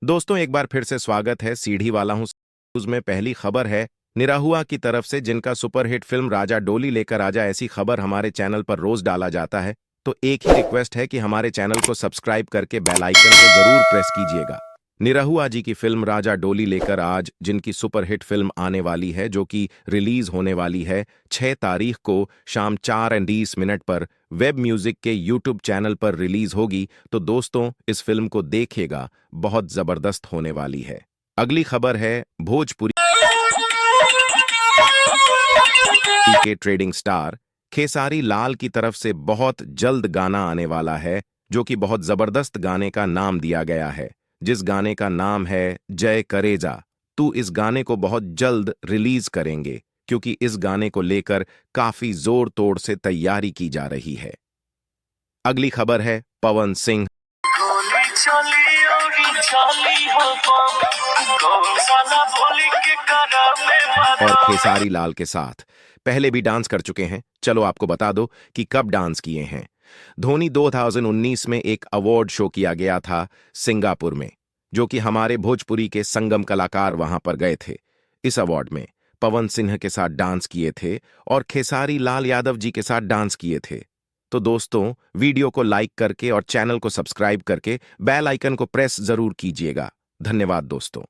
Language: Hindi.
दोस्तों एक बार फिर से स्वागत है सीढ़ी वाला हूं न्यूज में। पहली खबर है निराहुआ की तरफ से, जिनका सुपरहिट फिल्म राजा डोली लेकर आजा ऐसी खबर हमारे चैनल पर रोज डाला जाता है। तो एक ही रिक्वेस्ट है कि हमारे चैनल को सब्सक्राइब करके बेल आइकन को जरूर प्रेस कीजिएगा। निराहुआ जी की फिल्म राजा डोली लेकर आज, जिनकी सुपरहिट फिल्म आने वाली है, जो कि रिलीज होने वाली है 6 तारीख को शाम 4:20 पर वेब म्यूजिक के यूट्यूब चैनल पर रिलीज होगी। तो दोस्तों इस फिल्म को देखिएगा, बहुत जबरदस्त होने वाली है। अगली खबर है भोजपुरी के ट्रेडिंग स्टार खेसारी लाल की तरफ से बहुत जल्द गाना आने वाला है, जो कि बहुत जबरदस्त गाने का नाम दिया गया है, जिस गाने का नाम है जय करेजा। तू इस गाने को बहुत जल्द रिलीज करेंगे, क्योंकि इस गाने को लेकर काफी जोर तोड़ से तैयारी की जा रही है। अगली खबर है पवन सिंह और खेसारी लाल के साथ पहले भी डांस कर चुके हैं। चलो आपको बता दो कि कब डांस किए हैं। धोनी 2019 में एक अवार्ड शो किया गया था सिंगापुर में, जो कि हमारे भोजपुरी के संगम कलाकार वहां पर गए थे। इस अवार्ड में पवन सिंह के साथ डांस किए थे और खेसारी लाल यादव जी के साथ डांस किए थे। तो दोस्तों वीडियो को लाइक करके और चैनल को सब्सक्राइब करके बेल आइकन को प्रेस जरूर कीजिएगा। धन्यवाद दोस्तों।